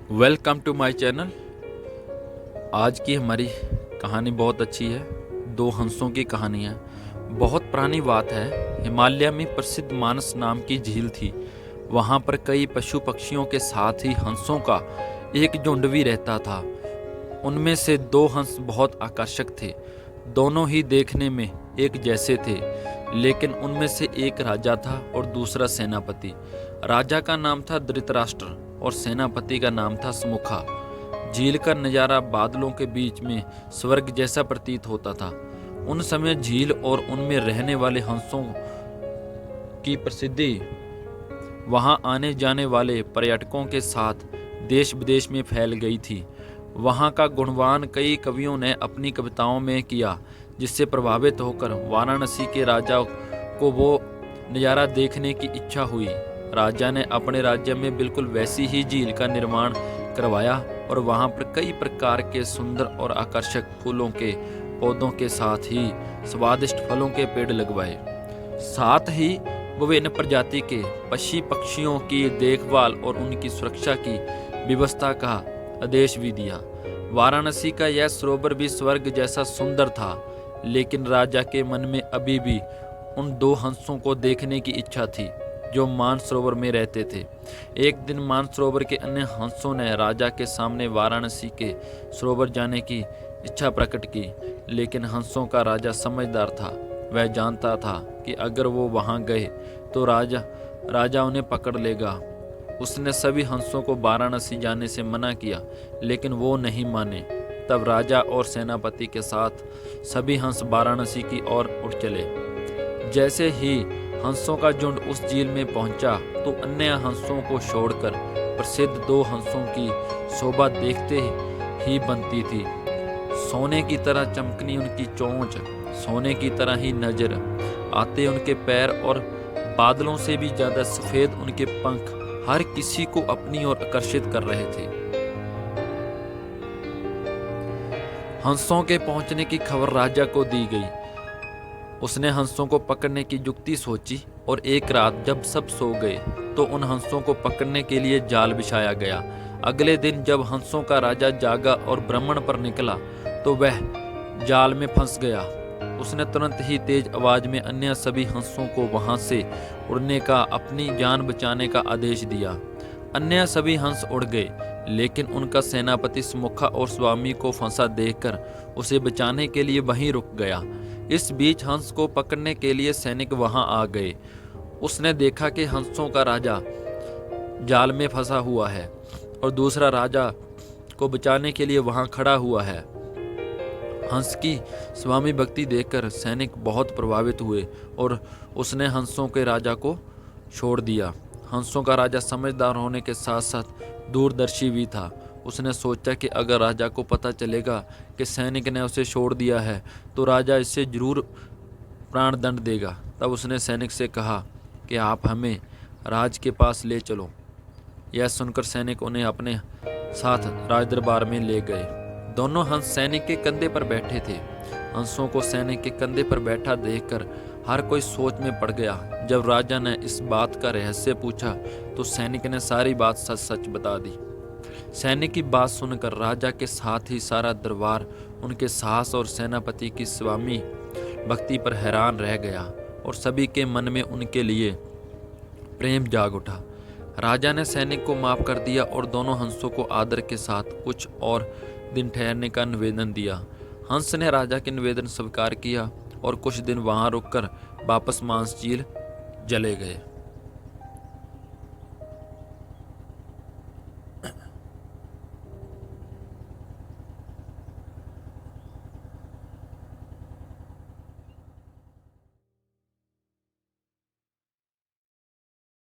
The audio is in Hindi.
Welcome to my channel. आज की हमारी कहानी बहुत अच्छी है। दो हंसों की कहानी है। बहुत पुरानी बात है। हिमालय में प्रसिद्ध मानस नाम की झील थी। वहाँ पर कई पशु पक्षियों के साथ ही हंसों का एक झुंड भी रहता था। उनमें से दो हंस बहुत आकर्षक थे। दोनों ही देखने में एक जैसे थे, लेकिन उनमें से एक राजा था और दूसरा सेनापति। राजा का नाम था धृतराष्ट्र और सेनापति का नाम था सुमुखा। झील का नज़ारा बादलों के बीच में स्वर्ग जैसा प्रतीत होता था। उन समय झील और उनमें रहने वाले हंसों की प्रसिद्धि वहां आने जाने वाले पर्यटकों के साथ देश विदेश में फैल गई थी। वहां का गुणगान कई कवियों ने अपनी कविताओं में किया, जिससे प्रभावित होकर वाराणसी के राजा को वो नज़ारा देखने की इच्छा हुई। राजा ने अपने राज्य में बिल्कुल वैसी ही झील का निर्माण करवाया और वहां पर कई प्रकार के सुंदर और आकर्षक फूलों के पौधों के साथ ही स्वादिष्ट फलों के पेड़ लगवाए। साथ ही विभिन्न प्रजाति के पक्षी पक्षियों की देखभाल और उनकी सुरक्षा की व्यवस्था का आदेश भी दिया। वाराणसी का यह सरोवर भी स्वर्ग जैसा सुंदर था, लेकिन राजा के मन में अभी भी उन दो हंसों को देखने की इच्छा थी जो मानसरोवर में रहते थे। एक दिन मानसरोवर के अन्य हंसों ने राजा के सामने वाराणसी के सरोवर जाने की इच्छा प्रकट की, लेकिन हंसों का राजा समझदार था। वह जानता था कि अगर वो वहां गए तो राजा उन्हें पकड़ लेगा। उसने सभी हंसों को वाराणसी जाने से मना किया, लेकिन वो नहीं माने। तब राजा और सेनापति के साथ सभी हंस वाराणसी की ओर उठ चले। जैसे ही हंसों का झुंड उस झील में पहुंचा तो अन्य हंसों को छोड़कर प्रसिद्ध दो हंसों की शोभा देखते ही बनती थी। सोने की तरह चमकनी उनकी चोंच, सोने की तरह ही नजर आते उनके पैर और बादलों से भी ज्यादा सफेद उनके पंख हर किसी को अपनी ओर आकर्षित कर रहे थे। हंसों के पहुंचने की खबर राजा को दी गई। उसने हंसों को पकड़ने की युक्ति सोची और एक रात जब सब सो गए तो उन हंसों को पकड़ने के लिए जाल बिछाया गया। अगले दिन जब हंसों का राजा जागा और भ्रमण पर निकला तो वह जाल में फंस गया। उसने तुरंत ही तेज आवाज में अन्य सभी हंसों को वहां से उड़ने का, अपनी जान बचाने का आदेश दिया। अन्य सभी हंस उड़ गए, लेकिन उनका सेनापति सुमुखा और स्वामी को फंसा देखकर उसे बचाने के लिए वहीं रुक गया। इस बीच हंस को पकड़ने के लिए सैनिक वहां आ गए। उसने देखा कि हंसों का राजा जाल में फंसा हुआ है और दूसरा राजा को बचाने के लिए वहां खड़ा हुआ है। हंस की स्वामी भक्ति देखकर सैनिक बहुत प्रभावित हुए और उसने हंसों के राजा को छोड़ दिया। हंसों का राजा समझदार होने के साथ साथ दूरदर्शी भी था। उसने सोचा कि अगर राजा को पता चलेगा कि सैनिक ने उसे छोड़ दिया है तो राजा इससे जरूर प्राण दंड देगा। तब उसने सैनिक से कहा कि आप हमें राज के पास ले चलो। यह सुनकर सैनिक उन्हें अपने साथ राज दरबार में ले गए। दोनों हंस सैनिक के कंधे पर बैठे थे। हंसों को सैनिक के कंधे पर बैठा देखकर हर कोई सोच में पड़ गया। जब राजा ने इस बात का रहस्य पूछा तो सैनिक ने सारी बात सच सच बता दी। सैनिक की बात सुनकर राजा के साथ ही सारा दरबार उनके साहस और सेनापति की स्वामी भक्ति पर हैरान रह गया और सभी के मन में उनके लिए प्रेम जाग उठा। राजा ने सैनिक को माफ कर दिया और दोनों हंसों को आदर के साथ कुछ और दिन ठहरने का निवेदन दिया। हंस ने राजा के निवेदन स्वीकार किया और कुछ दिन वहां रुककर वापस मानस झील चले गए।